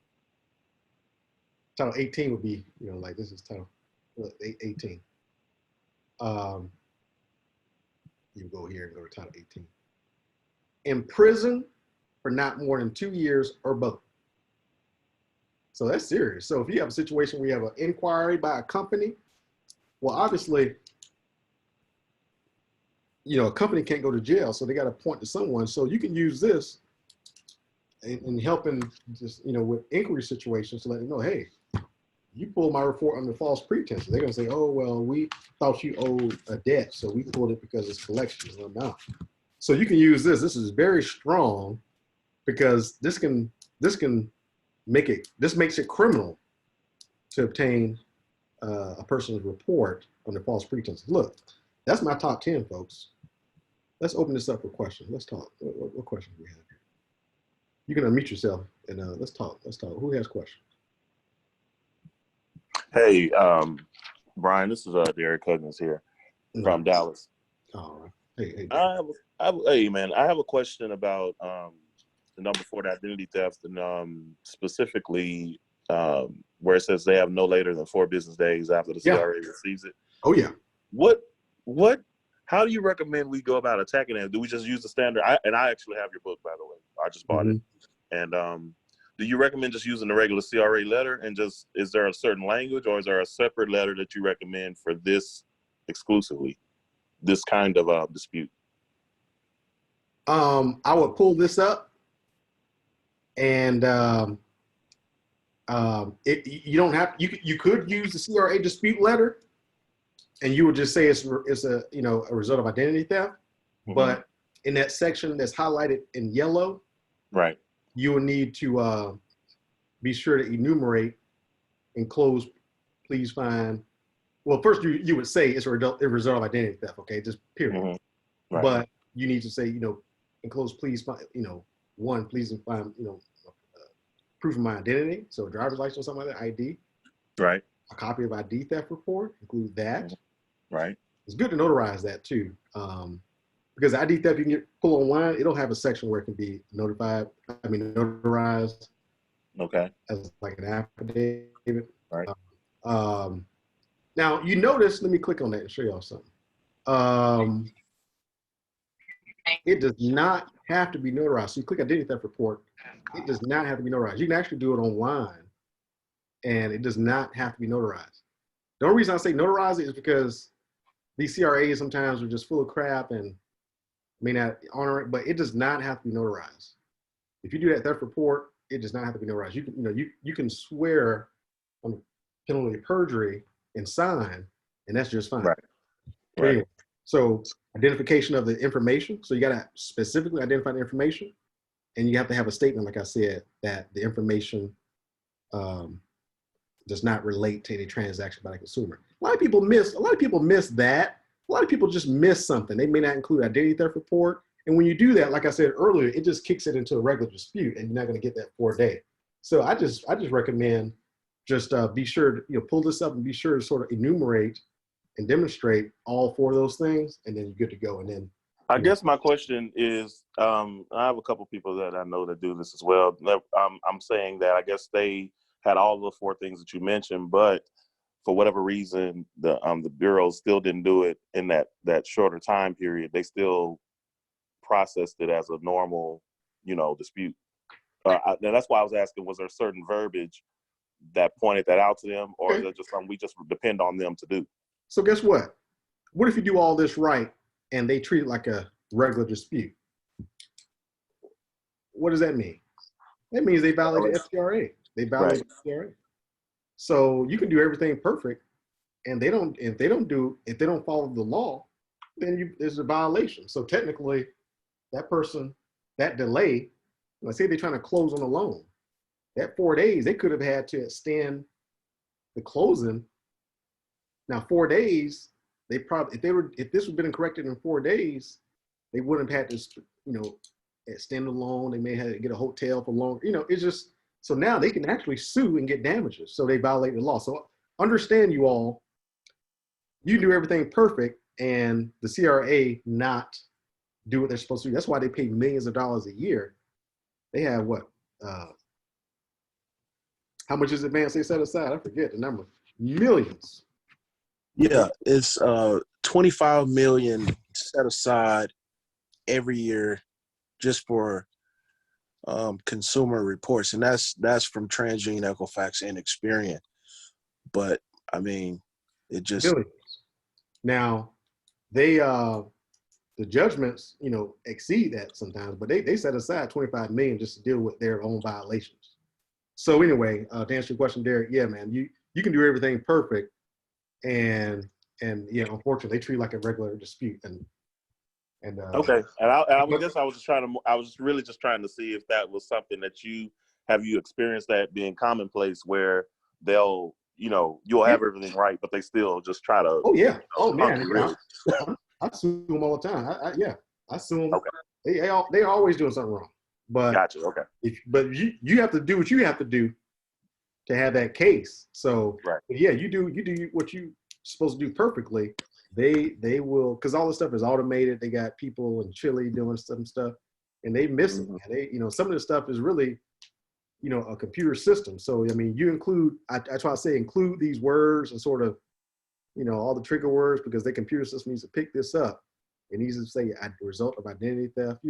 Title 18 would be, like this is Title 18. You go here and go to Title 18. In prison for not more than 2 years or both. So that's serious. So if you have a situation where you have an inquiry by a company, well, obviously, a company can't go to jail, so they got to point to someone. So you can use this in helping just, with inquiry situations to let them know, hey, you pulled my report under false pretenses. They're going to say, oh, well, we thought you owed a debt, so we pulled it because it's collection. Well, no. So you can use this. This is very strong because this makes it criminal to obtain a person's report under false pretenses. Look, that's my top 10, folks. Let's open this up for questions. Let's talk. What questions do we have here? You can unmute yourself and let's talk. Let's talk. Who has questions? Hey, Brian, this is Derek Cousins here from Dallas. All right. Hey, hey, man, I have a question about the number 4, the identity theft, and specifically where it says they have no later than 4 business days after the CRA receives it. Oh, yeah. How do you recommend we go about attacking that? Do we just use the standard? I actually have your book, by the way. I just bought it. And do you recommend just using the regular CRA letter and is there a certain language or is there a separate letter that you recommend for this exclusively, this kind of dispute? I would pull this up, and you don't have you could use the CRA dispute letter, and you would just say it's a a result of identity theft. But in that section that's highlighted in yellow, Right. you will need to be sure to enumerate and close. Please find. Well, first you would say it's a result of identity theft. Okay, just period. Right. But you need to say enclose please find one please find proof of my identity, so a driver's license or something like that, ID. Right. A copy of ID theft report, include that. Right. It's good to notarize that too, because ID theft you can pull online. It'll have a section where it can be notarized. Okay. As like an affidavit. Right. Now you notice. Let me click on that and show y'all something. It does not have to be notarized. So you click identity theft report. It does not have to be notarized. You can actually do it online, and it does not have to be notarized. The only reason I say notarize it is because these CRAs sometimes are just full of crap and may not honor it, but it does not have to be notarized. If you do that theft report, it does not have to be notarized. You can swear on the penalty of perjury and sign, and that's just fine. Right. Right. Anyway, so identification of the information. So you got to specifically identify the information, and you have to have a statement, like I said, that the information does not relate to any transaction by the consumer. A lot of people miss that. A lot of people just miss something. They may not include identity theft report. And when you do that, like I said earlier, it just kicks it into a regular dispute, and you're not going to get that 4-day. So I just recommend just be sure to pull this up and be sure to sort of enumerate and demonstrate all 4 of those things, and then you're good to go. And then I guess my question is, I have a couple people that I know that do this as well. I'm saying that I guess they had all the 4 things that you mentioned, but for whatever reason, the bureau still didn't do it in that shorter time period. They still processed it as a normal, dispute. Now that's why I was asking: was there certain verbiage that pointed that out to them, or is it just something we just depend on them to do? So guess what? What if you do all this right and they treat it like a regular dispute? What does that mean? That means they violated FCRA. They violated FCRA. So you can do everything perfect, and if they don't follow the law, then there's a violation. So technically, that delay, let's say they're trying to close on a loan, that 4 days, they could have had to extend the closing. Now 4 days, they probably, if this had been corrected in 4 days, they wouldn't have had to, extend the loan. They may have to get a hotel for longer. It's just, so now they can actually sue and get damages. So they violated the law. So understand, you all, you do everything perfect and the CRA not do what they're supposed to do. That's why they pay millions of dollars a year. They have what? How much is advance they set aside? I forget the number. Millions. Yeah, it's 25 million set aside every year just for consumer reports, and that's from TransUnion, Equifax, and Experian. But I mean, it just Millions. Now they the judgments exceed that sometimes, but they set aside 25 million just to deal with their own violations. So anyway, to answer your question, Derek, yeah, man, you can do everything perfect, and unfortunately they treat it like a regular dispute. And okay, and I was really just trying to see if that was something that you experienced, that being commonplace, where they'll you'll have everything right, but they still just try to. Oh yeah, oh man, I sue them all the time. I sue them. Okay. They're always doing something wrong. But gotcha. Okay. But you have to do what you have to do to have that case. So right. Yeah, you do what you're supposed to do perfectly. They will, because all this stuff is automated. They got people in Chile doing some stuff, and they miss it. They some of the stuff is really a computer system. So I mean, you include, I try to say include these words and sort of all the trigger words, because the computer system needs to pick this up. It needs to say a result of identity theft.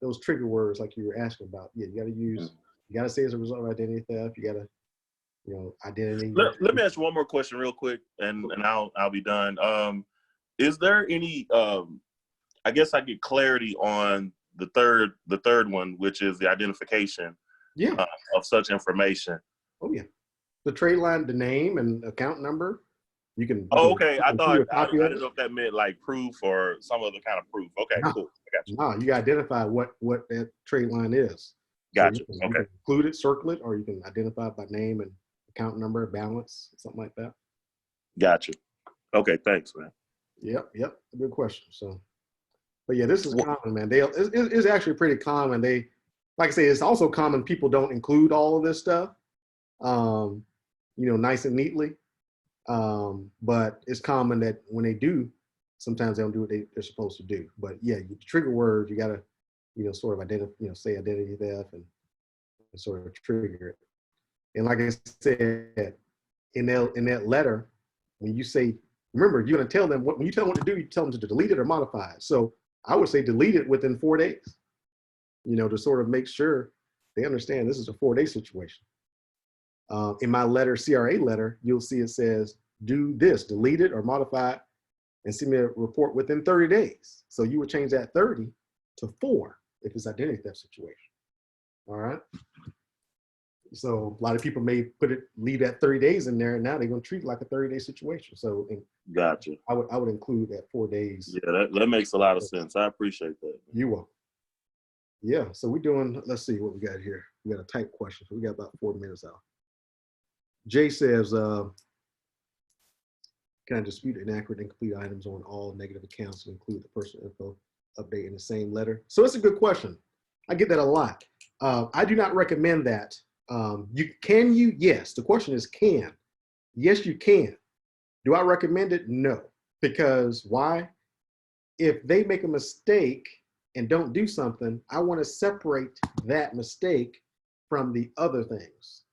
Those trigger words like you were asking about. Yeah, you got to say it's a result of identity theft. You got to identity. Let me ask you one more question real quick, and I'll be done. Is there any I guess I get clarity on the third one, which is the identification Yeah. of such information. Oh yeah. The trade line, the name and account number. You can. Oh, okay. I thought a I copy of didn't it. know if that meant like proof or some other kind of proof. Okay, No. cool. I got you. No, you identify what that trade line is. Gotcha. So you Okay. can include it, circle it, or you can identify it by name and account number, balance, something like that. Gotcha. Okay, thanks, man. Yep. Good question. So, but yeah, this is common, man. It's actually pretty common. They, like I say, it's also common. People don't include all of this stuff, nice and neatly. But it's common that when they do, sometimes they don't do what they're supposed to do. But yeah, the trigger words, you gotta, sort of identify, say identity theft and sort of trigger it. And like I said, in that letter, when you say, remember, you're gonna tell them when you tell them what to do, you tell them to delete it or modify it. So I would say delete it within 4 days, to sort of make sure they understand this is a 4-day situation. In my letter, CRA letter, you'll see it says, do this, delete it or modify it, and send me a report within 30 days. So you would change that 30 to 4 if it's identity theft situation. All right. So a lot of people may leave that 30 days in there, and now they're going to treat it like a 30-day situation. So Gotcha. I would include that 4 days. Yeah, that makes a lot of sense. I appreciate that. You will. Yeah. So we're doing, let's see what we got here. We got a type question. So we got about 4 minutes out. Jay says, can I dispute inaccurate and incomplete items on all negative accounts to include the personal info update in the same letter? So it's a good question. I get that a lot. I do not recommend that. Yes. The question is can. Yes, you can. Do I recommend it? No. Because why? If they make a mistake and don't do something, I want to separate that mistake from the other things.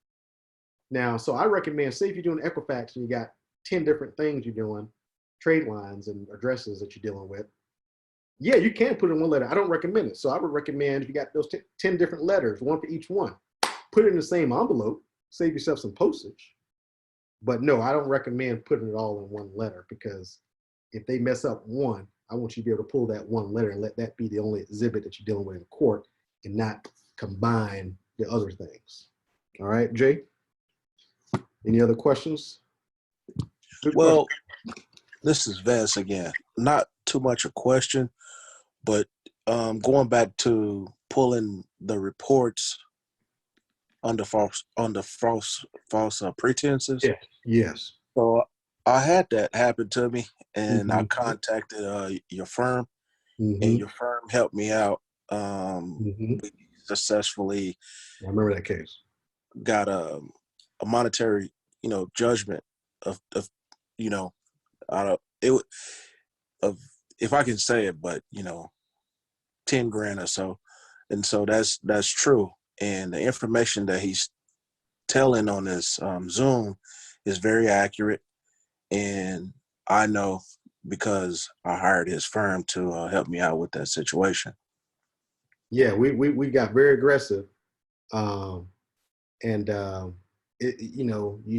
Now, so I recommend, say if you're doing Equifax and you got 10 different things you're doing, trade lines and addresses that you're dealing with, yeah, you can put it in one letter. I don't recommend it. So I would recommend if you got those 10 different letters, one for each one, put it in the same envelope, save yourself some postage. But no, I don't recommend putting it all in one letter, because if they mess up one, I want you to be able to pull that one letter and let that be the only exhibit that you're dealing with in court and not combine the other things. All right, Jay? Any other questions? Well, this is Vance again. Not too much a question, but going back to pulling the reports under false pretenses. Yeah. Yes. So I had that happen to me, and I contacted your firm, and your firm helped me out. We successfully. I remember that case. Got a monetary, judgment of out of it, of, if I can say it, but 10 grand or so. And so that's true. And the information that he's telling on this Zoom is very accurate. And I know because I hired his firm to help me out with that situation. Yeah, we got very aggressive. You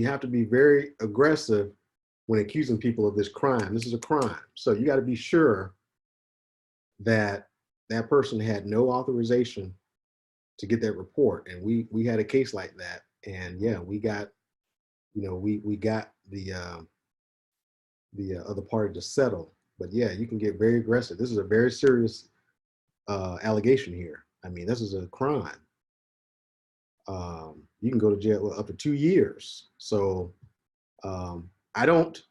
have to be very aggressive when accusing people of this crime. This is a crime. So you got to be sure that that person had no authorization to get that report. And we had a case like that. And yeah, we got, we got the other party to settle. But yeah, you can get very aggressive. This is a very serious allegation here. I mean, this is a crime. You can go to jail up to 2 years. So I don't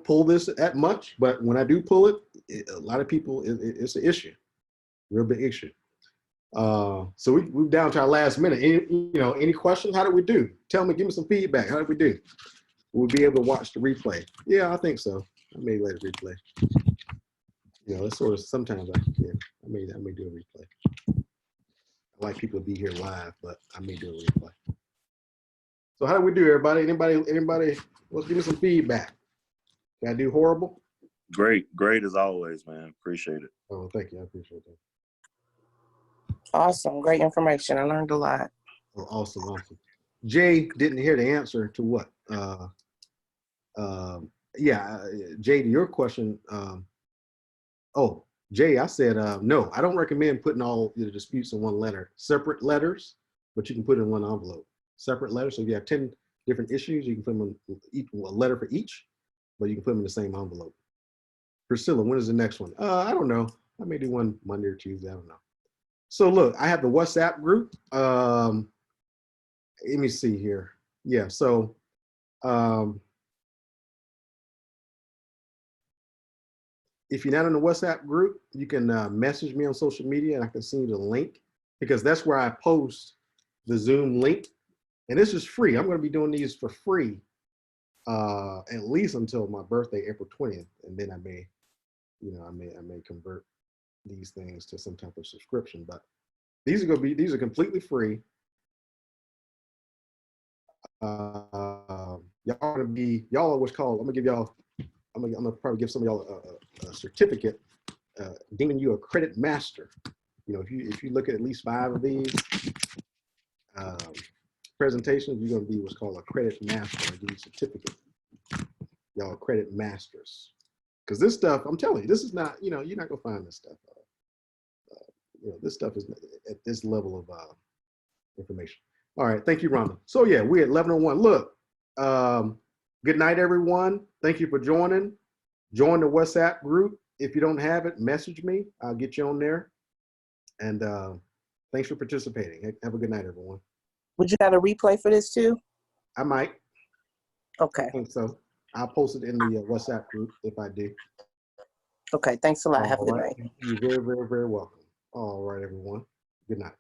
pull this that much, but when I do pull it, a lot of people, it's an issue, real big issue. So we're down to our last minute. Any questions? How did we do? Tell me, give me some feedback. How did we do? We'll be able to watch the replay. Yeah, I think so. I may let it replay. It's sort of sometimes I may do a replay. I like people to be here live, but I may do a replay. So how do we do, everybody? Anybody wants to give me some feedback? Did I do horrible? Great as always, man. Appreciate it. Oh, thank you. I appreciate that. Awesome. Great information. I learned a lot. Oh, awesome. Jay didn't hear the answer to what? Jay, to your question. Jay, I said, no, I don't recommend putting all your disputes in one letter. Separate letters, but you can put it in one envelope. Separate letters. So if you have 10 different issues, you can put them in a letter for each, but you can put them in the same envelope. Priscilla, when is the next one? I don't know. I may do one Monday or Tuesday. I don't know. So look, I have the WhatsApp group. Let me see here. Yeah, so if you're not in the WhatsApp group, you can message me on social media and I can send you the link, because that's where I post the Zoom link. And this is free. I'm going to be doing these for free at least until my birthday, April 20th. And then I may, I may convert these things to some type of subscription, but these are completely free. Y'all are what's called, I'm gonna probably give some of y'all a certificate deeming you a credit master. If you look at least 5 of these presentations, you're gonna be what's called a credit master. I give you a certificate. Y'all are credit masters. Because this stuff, I'm telling you, this is not, you're not gonna find this stuff. This stuff is at this level of information. All right, thank you, Rhonda. So yeah, we're at 11:01. Look, good night, everyone. Thank you for joining. Join the WhatsApp group. If you don't have it, message me. I'll get you on there. And thanks for participating. Have a good night, everyone. Would you got a replay for this too? I might. Okay. I think so. I'll post it in the WhatsApp group if I do. Okay, thanks a lot. Have a good All right. night. You're very, very, very welcome. All right, everyone. Good night.